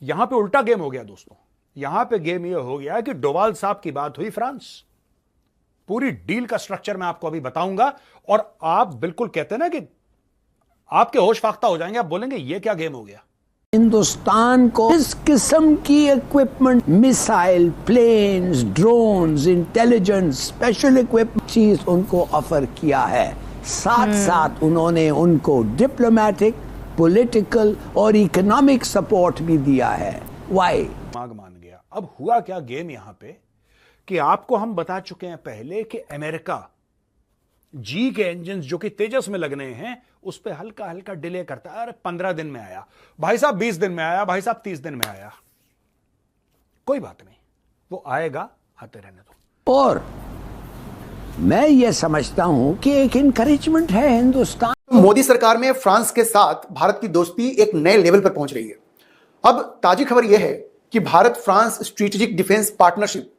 यहां पे उल्टा गेम हो गया दोस्तों। यहां पे गेम ये हो गया कि डोवाल साहब की बात हुई फ्रांस, पूरी डील का स्ट्रक्चर मैं आपको अभी बताऊंगा, और आप बिल्कुल कहते हैं ना कि आपके होश फाख्ता हो जाएंगे, आप बोलेंगे ये क्या गेम हो गया। हिंदुस्तान को इस किस्म की equipment, missile, planes, drones, intelligence, special equipment चीज उनको ऑफर किया है। साथ साथ उन्होंने उनको डिप्लोमेटिक, पॉलिटिकल और इकोनॉमिक सपोर्ट भी दिया है। वाई मांग मान गया। अब हुआ क्या गेम यहां पे कि आपको हम बता चुके हैं पहले कि अमेरिका जी के इंजन जो कि तेजस में लगने हैं उस पे हल्का हल्का डिले करता है। अरे 15 दिन में आया भाई साहब, 20 दिन में आया भाई साहब, 30 दिन में आया, कोई बात नहीं, वो आएगा, आते रहने दो। और मैं ये समझता हूं कि एक इनकरेजमेंट है हिंदुस्तान। मोदी सरकार में फ्रांस के साथ भारत की दोस्ती एक नए लेवल पर पहुंच रही है। अब ताजी खबर यह है कि Bharat France strategic defence partnership,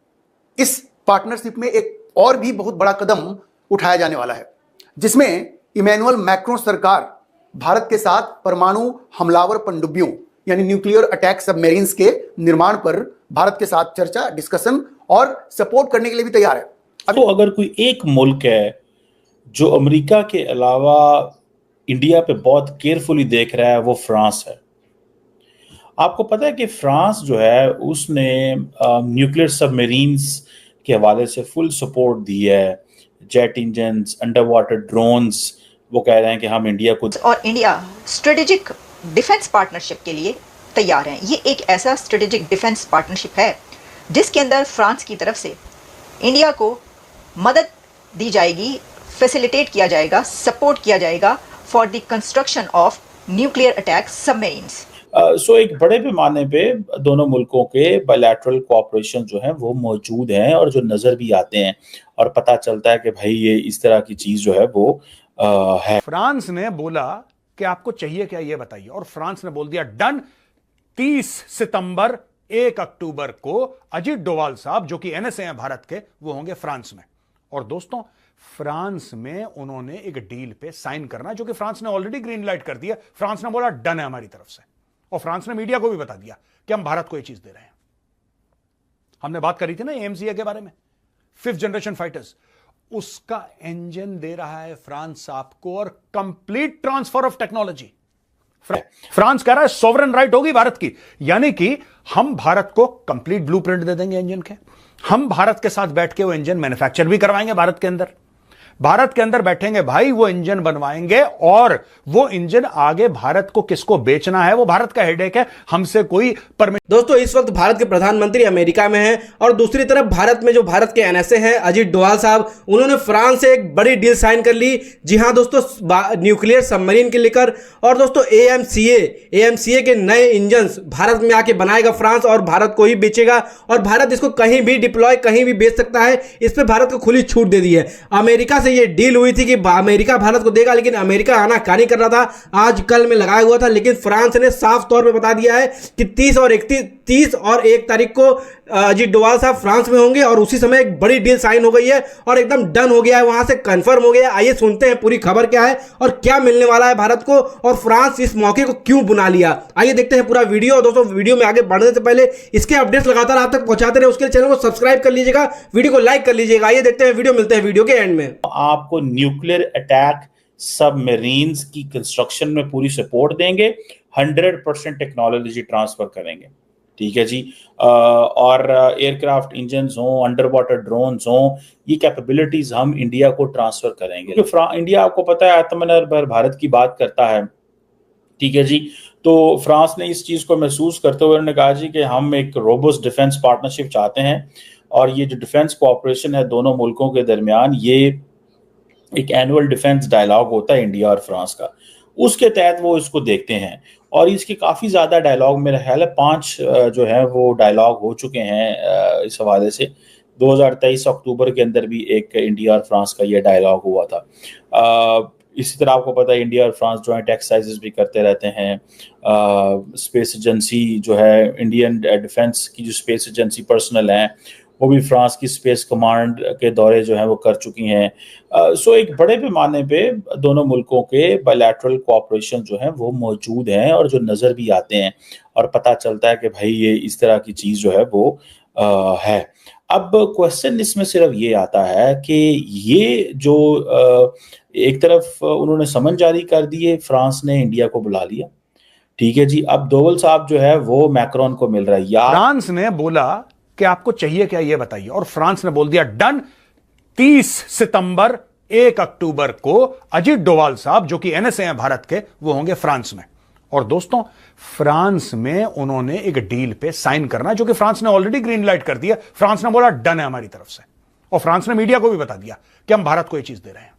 इस पार्टनरशिप में एक और भी बहुत बड़ा कदम उठाया जाने वाला है, जिसमें इमैनुअल मैक्रों सरकार भारत के साथ परमाणु हमलावर पनडुब्बियों यानी न्यूक्लियर अटैक सबमरीन्स के निर्माण पर भारत के साथ चर्चा, डिस्कशन और सपोर्ट करने के लिए भी तैयार है। तो अगर कोई एक मुल्क है जो अमेरिका के अलावा इंडिया पे बहुत केयरफुली देख रहा है, वो फ्रांस है। आपको पता है कि फ्रांस जो है उसने न्यूक्लियर सबमरीन्स के हवाले से फुल सपोर्ट दी है, jet engines, under water drones. वो कह रहे हैं कि हम इंडिया को, और इंडिया स्ट्रेटेजिक डिफेंस पार्टनरशिप के लिए तैयार है। ये एक ऐसा स्ट्रेटेजिक डिफेंस पार्टनरशिप है जिसके अंदर फ्रांस की तरफ से इंडिया को मदद दी जाएगी, फैसिलिटेट किया जाएगा, सपोर्ट किया जाएगा for the construction of nuclear attack submarines. So एक बड़े पैमाने पे दोनों मुल्कों के बायलैटरल कोऑपरेशन जो है वो मौजूद हैं और जो नजर भी आते हैं, और पता चलता है कि भाई ये इस तरह की चीज जो है वो है। फ्रांस ने बोला कि आपको चाहिए क्या ये बताइए, और फ्रांस ने बोल दिया डन। 30 सितंबर 1 अक्टूबर को अजीत डोवाल साहब जो कि एनएसए हैं भारत के, वो होंगे फ्रांस में। और दोस्तों फ्रांस में उन्होंने एक डील पे साइन करना, जो कि फ्रांस ने ऑलरेडी ग्रीन लाइट कर दिया। फ्रांस ने बोला डन है हमारी तरफ से, और फ्रांस ने मीडिया को भी बता दिया कि हम भारत को ये चीज दे रहे हैं। हमने बात करी थी ना एएमसीए के बारे में, 5th जनरेशन फाइटर्स, उसका इंजन दे रहा है फ्रांस आपको, और complete transfer of technology. France कह रहा है सॉवरेन राइट होगी भारत की, यानी कि हम भारत को कंप्लीट ब्लूप्रिंट दे देंगे इंजन के, हम भारत के साथ बैठ के वो इंजन मैन्युफैक्चर भी करवाएंगे भारत के अंदर, भारत के अंदर बैठेंगे भाई, वो इंजन बनवाएंगे, और वो इंजन आगे भारत को किसको बेचना है वो भारत का हेडेक है, हमसे कोई परमिट। दोस्तों इस वक्त भारत के प्रधानमंत्री अमेरिका में हैं, और दूसरी तरफ भारत में जो भारत के एनएसए हैं अजीत डोवाल साहब, उन्होंने फ्रांस से एक बड़ी डील साइन कर ली। जी हां दोस्तों, न्यूक्लियर सबमरीन के लेकर। और दोस्तों एएमसीए के नए इंजन भारत में आके बनाएगा फ्रांस, और भारत को ही बेचेगा, और भारत इसको कहीं भी डिप्लॉय, कहीं भी बेच सकता है। इस पर भारत को खुली छूट दे दी है। अमेरिका से ये डील हुई थी कि अमेरिका भारत को देगा, लेकिन अमेरिका आनाकानी कर रहा था, आज कल में लगाया हुआ था। लेकिन फ्रांस ने साफ तौर पे बता दिया है कि 30 और 1 तारीख को अजीत डोवाल साहब फ्रांस में होंगे, और उसी समय एक बड़ी डील साइन हो गई है और एकदम डन हो गया है, वहां से कंफर्म हो गया है। आइए सुनते हैं पूरी खबर क्या है और क्या मिलने वाला है भारत को, और फ्रांस इस मौके को क्यों बुला लिया। आइए देखते हैं पूरा वीडियो। दोस्तों वीडियो में आगे बढ़ने से पहले इसके अपडेट्स लगातार आप तक पहुंचाते रहे, उसके लिए चैनल को सब्सक्राइब कर लीजिएगा, वीडियो को लाइक कर लीजिएगा। आइए देखते हैं वीडियो, मिलते हैं वीडियो के एंड में। आपको न्यूक्लियर अटैक सबमरीन्स की कंस्ट्रक्शन में पूरी सपोर्ट देंगे, 100% टेक्नोलॉजी ट्रांसफर करेंगे, ठीक है जी। और एयरक्राफ्ट इंजन्स हों, अंडर वाटर ड्रोन्स हों, ये कैपेबिलिटीज हम इंडिया को ट्रांसफर करेंगे। जो इंडिया आपको पता है आत्मनिर्भर भारत की बात करता है, ठीक है जी। तो फ्रांस ने इस चीज को महसूस करते हुए उन्होंने कहा जी कि हम एक रोबस्ट डिफेंस पार्टनरशिप चाहते हैं, और ये जो डिफेंस कोऑपरेशन है दोनों मुल्कों के दरमियान, ये एक एनुअल डिफेंस डायलॉग होता है इंडिया और फ्रांस का, उसके तहत वो इसको देखते हैं। और इसके काफ़ी ज़्यादा डायलॉग, मेरा ख्याल है 5 जो है वो डायलॉग हो चुके हैं इस हवाले से। 2023 अक्टूबर के अंदर भी एक इंडिया और फ्रांस का ये डायलॉग हुआ था। इसी तरह आपको पता है इंडिया और फ्रांस जॉइंट एक्सरसाइजेस भी करते रहते हैं। स्पेस एजेंसी जो है, इंडियन डिफेंस की जो स्पेस एजेंसी पर्सनल हैं, वो भी फ्रांस की स्पेस कमांड के दौरे जो है वो कर चुकी हैं। सो एक बड़े पैमाने पे दोनों मुल्कों के बायलैटरल कोऑपरेशन जो है वो मौजूद हैं और जो नज़र भी आते हैं और पता चलता है कि भाई ये इस तरह की चीज़ जो है वो है। अब क्वेश्चन इसमें सिर्फ ये आता है कि ये जो एक तरफ उन्होंने समन जारी कर दिए, फ्रांस ने इंडिया को बुला लिया, ठीक है जी, अब डोवल साहब जो है वो मैक्रोन को मिल रहा है। या फ्रांस ने बोला कि आपको चाहिए क्या ये बताइए, और फ्रांस ने बोल दिया डन। 30 सितंबर 1 अक्टूबर को अजीत डोवाल साहब जो कि एनएसए हैं भारत के, वो होंगे फ्रांस में। और दोस्तों, फ्रांस में उन्होंने एक डील पे साइन करना है जो कि फ्रांस ने ऑलरेडी ग्रीन लाइट कर दिया। फ्रांस ने बोला डन है हमारी तरफ से, और फ्रांस ने मीडिया को भी बता दिया कि हम भारत को ये चीज दे रहे हैं।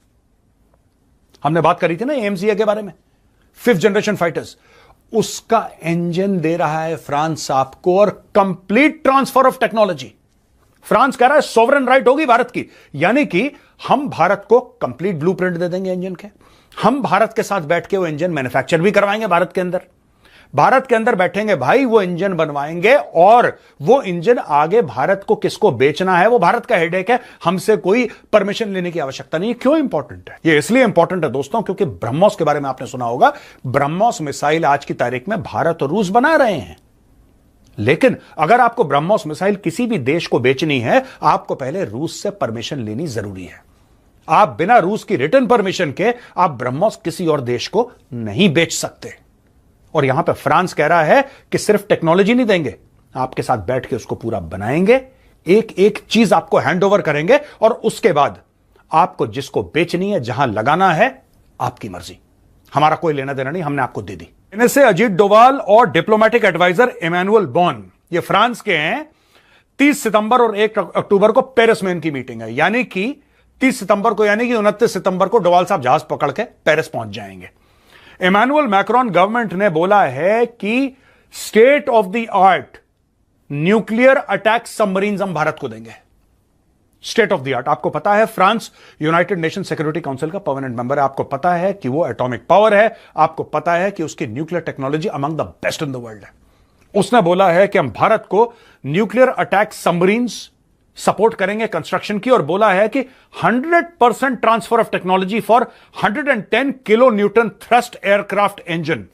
हमने बात करी थी ना एएमसीए के बारे में, 5th जनरेशन फाइटर्स, उसका इंजन दे रहा है फ्रांस आपको, और complete transfer of technology. France कह रहा है सॉवरेन राइट होगी भारत की, यानी कि हम भारत को कंप्लीट ब्लूप्रिंट दे देंगे इंजन के, हम भारत के साथ बैठ के वो इंजन मैन्युफैक्चर भी करवाएंगे भारत के अंदर। भारत के अंदर बैठेंगे भाई, वो इंजन बनवाएंगे, और वो इंजन आगे भारत को किसको बेचना है वो भारत का हेडेक है, हमसे कोई परमिशन लेने की आवश्यकता नहीं। क्यों इंपॉर्टेंट है ये? इसलिए इंपॉर्टेंट है दोस्तों क्योंकि ब्रह्मोस के बारे में आपने सुना होगा। ब्रह्मोस मिसाइल आज की तारीख में भारत और रूस बना रहे हैं, लेकिन अगर आपको ब्रह्मोस मिसाइल किसी भी देश को बेचनी है, आपको पहले रूस से परमिशन लेनी जरूरी है। आप बिना रूस की रिटर्न परमिशन के आप ब्रह्मोस किसी और देश को नहीं बेच सकते। और यहां पे फ्रांस कह रहा है कि सिर्फ टेक्नोलॉजी नहीं देंगे, आपके साथ बैठ के उसको पूरा बनाएंगे, एक एक चीज आपको हैंड ओवर करेंगे, और उसके बाद आपको जिसको बेचनी है, जहां लगाना है, आपकी मर्जी, हमारा कोई लेना देना नहीं, हमने आपको दे दी। इनसे अजीत डोवाल और डिप्लोमेटिक एडवाइजर इमैनुअल बॉन, ये फ्रांस के हैं। 30 सितंबर और 1 अक्टूबर को पेरिस में इनकी मीटिंग है, यानी कि 30 सितंबर को, यानी कि 29 सितंबर को डोवाल साहब जहाज पकड़ के पेरिस पहुंच जाएंगे। इमैनुअल मैक्रोन गवर्नमेंट ने बोला है कि state of the art nuclear attack submarines हम भारत को देंगे। स्टेट ऑफ द आर्ट, आपको पता है France United nation security council का परमानेंट मेंबर है, आपको पता है कि वो एटॉमिक पावर है, आपको पता है कि उसकी nuclear technology among the best in the world है। उसने बोला है कि हम भारत को न्यूक्लियर अटैक सबमरीन्स सपोर्ट करेंगे कंस्ट्रक्शन की, और बोला है कि 100% transfer of technology for 110 kilo newton thrust aircraft engine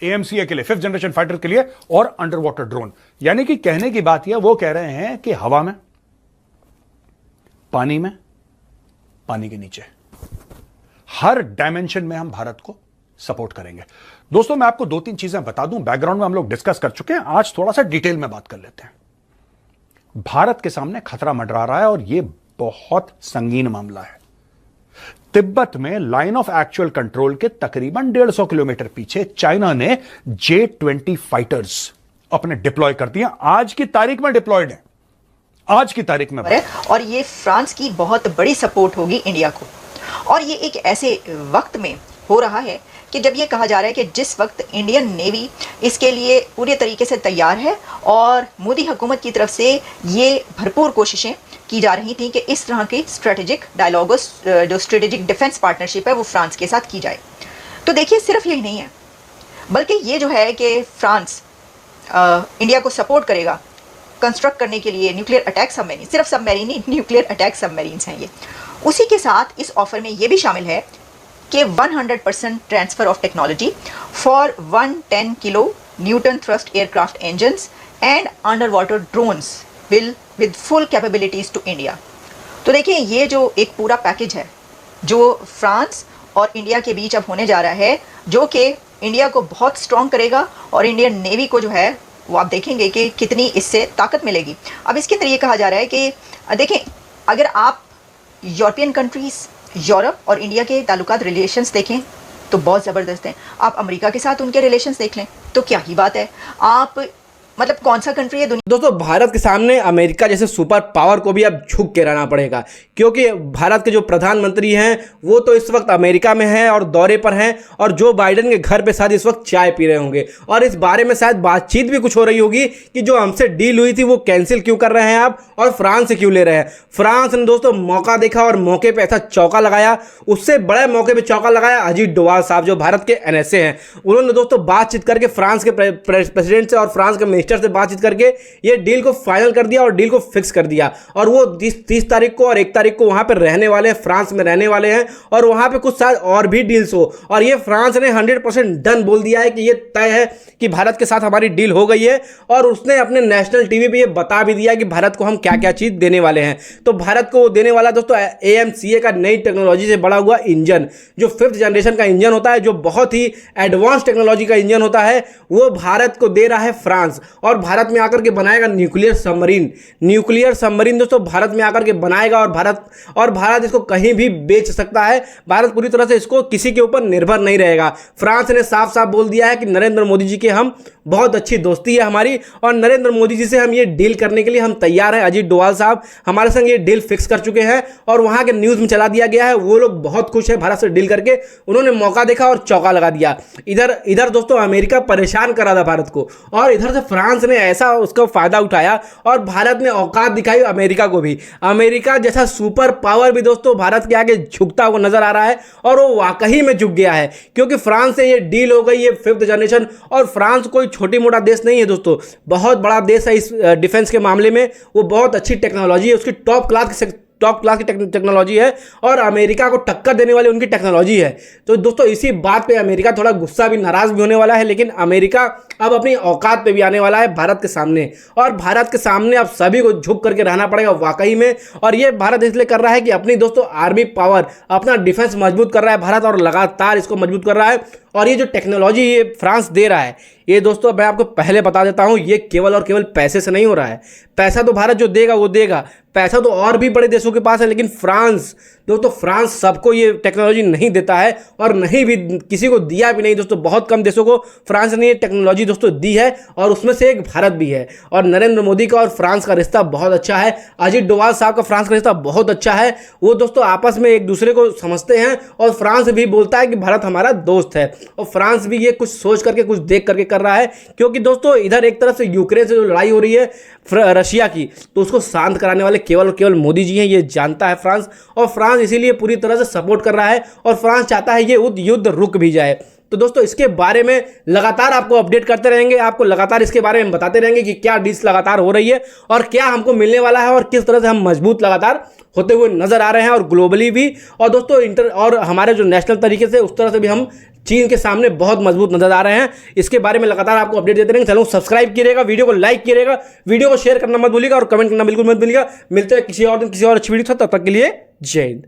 AMCA के लिए, 5th जनरेशन फाइटर के लिए, और अंडर वाटर ड्रोन। यानी कि कहने की बात यह, वो कह रहे हैं कि हवा में, पानी में, पानी के नीचे, हर डायमेंशन में हम भारत को सपोर्ट करेंगे। दोस्तों, मैं आपको 2-3 चीजें बता दूं, बैकग्राउंड में हम लोग डिस्कस कर चुके हैं, आज थोड़ा सा डिटेल में बात कर लेते हैं। भारत के सामने खतरा मंडरा रहा है और यह बहुत संगीन मामला है। तिब्बत में लाइन ऑफ एक्चुअल कंट्रोल के तकरीबन 150 किलोमीटर पीछे चाइना ने J-20 फाइटर्स अपने डिप्लॉय कर दिए, आज की तारीख में डिप्लॉयड है, आज की तारीख में। और ये फ्रांस की बहुत बड़ी सपोर्ट होगी इंडिया को, और ये एक ऐसे वक्त में हो रहा है कि जब ये कहा जा रहा है कि जिस वक्त इंडियन नेवी इसके लिए पूरे तरीके से तैयार है, और मोदी हुकूमत की तरफ से ये भरपूर कोशिशें की जा रही थी कि इस तरह की स्ट्रेटेजिक डायलॉग, जो स्ट्रेटेजिक डिफेंस पार्टनरशिप है, वो फ्रांस के साथ की जाए। तो देखिए, सिर्फ यही नहीं है, बल्कि ये जो है कि फ्रांस इंडिया को सपोर्ट करेगा कंस्ट्रक्ट करने के लिए न्यूक्लियर अटैक सबमरीन, सिर्फ सबमरीन नहीं, न्यूक्लियर अटैक सबमरीन्स हैं ये। उसी के साथ इस ऑफर में ये भी शामिल है कि 100% transfer of technology for 110 kilo newton thrust aircraft engines and underwater drones will with full capabilities to India. तो देखिए, ये जो एक पूरा पैकेज है जो फ्रांस और इंडिया के बीच अब होने जा रहा है, जो कि इंडिया को बहुत स्ट्रॉन्ग करेगा, और इंडियन नेवी को जो है वो आप देखेंगे कि कितनी इससे ताकत मिलेगी। अब इसके अंदर ये कहा जा रहा है कि देखें, अगर आप यूरोपियन कंट्रीज़, यूरोप और इंडिया के ताल्लुकात, रिलेशंस देखें तो बहुत ज़बरदस्त हैं। आप अमेरिका के साथ उनके रिलेशंस देख लें तो क्या ही बात है। आप मतलब कौन सा कंट्री है दुनिया। दोस्तों, भारत के सामने अमेरिका जैसे सुपर पावर को भी अब झुक के रहना पड़ेगा, क्योंकि भारत के जो प्रधानमंत्री हैं वो तो इस वक्त अमेरिका में हैं और दौरे पर हैं, और जो बाइडेन के घर पे शायद इस वक्त चाय पी रहे होंगे, और इस बारे में शायद बातचीत भी कुछ हो रही होगी कि जो हमसे डील हुई थी वो कैंसिल क्यों कर रहे हैं आप, और फ्रांस से क्यों ले रहे हैं। फ्रांस ने दोस्तों मौका देखा और मौके पर ऐसा चौका लगाया, उससे बड़े मौके पर चौका लगाया अजीत डोवाल साहब जो भारत के NSA हैं। उन्होंने दोस्तों बातचीत करके फ्रांस के प्रेसिडेंट से और फ्रांस के मिनिस्टर से बातचीत करके ये डील को फाइनल कर दिया और डील को फिक्स कर दिया। और वो 30 तारीख को और 1 तारीख को वहां पर रहने वाले हैं, फ्रांस में रहने वाले हैं, और वहां पे कुछ शायद और भी डील्स हो। और ये फ्रांस ने 100% डन बोल दिया है कि ये तय है कि भारत के साथ हमारी डील हो गई है। और उसने अपने नेशनल टीवी पे ये बता भी दिया कि भारत को हम क्या क्या चीज देने वाले हैं। तो भारत को देने वाला दोस्तों AMCA का नई टेक्नोलॉजी से बड़ा हुआ इंजन, जो 5th जनरेशन का इंजन होता है, जो बहुत ही एडवांस टेक्नोलॉजी का इंजन होता है, वो भारत को दे रहा है फ्रांस। और भारत में आकर के बनाएगा न्यूक्लियर सबमरीन दोस्तों भारत में आकर के बनाएगा। और भारत इसको कहीं भी बेच सकता है। भारत पूरी तरह से इसको किसी के ऊपर निर्भर नहीं रहेगा। फ्रांस ने साफ साफ बोल दिया है कि नरेंद्र मोदी जी के हम बहुत अच्छी दोस्ती है हमारी, और नरेंद्र मोदी जी से हम ये डील करने के लिए हम तैयार हैं। अजीत डोवाल साहब हमारे संग ये डील फिक्स कर चुके हैं और वहां के न्यूज में चला दिया गया है। वो लोग बहुत खुश है भारत से डील करके, उन्होंने मौका देखा और चौका लगा दिया। इधर दोस्तों अमेरिका परेशान करा था भारत को, और इधर से फ्रांस ने ऐसा उसका फायदा उठाया और भारत ने औकात दिखाई अमेरिका को भी। अमेरिका जैसा सुपर पावर भी दोस्तों भारत के आगे झुकता हुआ नजर आ रहा है, और वो वाकई में झुक गया है, क्योंकि फ्रांस से ये डील हो गई है 5th जनरेशन। और फ्रांस कोई छोटी मोटा देश नहीं है दोस्तों, बहुत बड़ा देश है इस डिफेंस के मामले में। वो बहुत अच्छी टेक्नोलॉजी है, उसकी टॉप क्लास की टेक्नोलॉजी है, और अमेरिका को टक्कर देने वाली उनकी टेक्नोलॉजी है। तो दोस्तों इसी बात पे अमेरिका थोड़ा गुस्सा भी, नाराज भी होने वाला है, लेकिन अमेरिका अब अपनी औकात पे भी आने वाला है भारत के सामने। और भारत के सामने अब सभी को झुक करके रहना पड़ेगा वाकई में। और ये भारत इसलिए कर रहा है कि अपनी दोस्तों आर्मी पावर, अपना डिफेंस मजबूत कर रहा है भारत, और लगातार इसको मजबूत कर रहा है। और ये जो टेक्नोलॉजी ये फ्रांस दे रहा है, ये दोस्तों मैं आपको पहले बता देता हूं, ये केवल और केवल पैसे से नहीं हो रहा है। पैसा तो भारत जो देगा वो देगा, पैसा तो और भी बड़े देशों के पास है, लेकिन फ्रांस दोस्तों, फ्रांस सबको ये टेक्नोलॉजी नहीं देता है, और नहीं भी किसी को दिया भी नहीं दोस्तों। बहुत कम देशों को फ्रांस ने ये टेक्नोलॉजी दोस्तों दी है, और उसमें से एक भारत भी है। और नरेंद्र मोदी का और फ्रांस का रिश्ता बहुत अच्छा है। अजीत डोवाल साहब का फ्रांस का रिश्ता बहुत अच्छा है। वो दोस्तों आपस में एक दूसरे को समझते हैं, और फ्रांस भी बोलता है कि भारत हमारा दोस्त है, और फ्रांस भी ये कुछ सोच करके, कुछ देख करके कर रहा है। क्योंकि दोस्तों इधर एक तरफ से यूक्रेन से जो लड़ाई हो रही है रशिया की, तो उसको शांत कराने वाले केवल और केवल मोदी जी हैं, ये जानता है फ्रांस। और फ्रांस इसीलिए पूरी तरह से सपोर्ट कर रहा है, और फ्रांस चाहता है ये युद्ध रुक भी जाए। तो दोस्तों इसके बारे में लगातार आपको अपडेट करते रहेंगे, आपको लगातार इसके बारे में बताते रहेंगे कि क्या डील्स लगातार हो रही है और क्या हमको मिलने वाला है, और किस तरह से हम मजबूत लगातार होते हुए नजर आ रहे हैं, और ग्लोबली भी। और दोस्तों और हमारे जो नेशनल तरीके से, उस तरह से भी हम चीन के सामने बहुत मजबूत नजर आ रहे हैं। इसके बारे में लगातार आपको अपडेट देते रहेंगे। चैनल को सब्सक्राइब कीजिएगा, वीडियो को लाइक कीजिएगा, वीडियो को शेयर करना मत भूलिएगा, और कमेंट करना बिल्कुल मत भूलिएगा। मिलते हैं किसी और दिन किसी और अच्छी वीडियो के साथ, तब तक के लिए जय हिंद।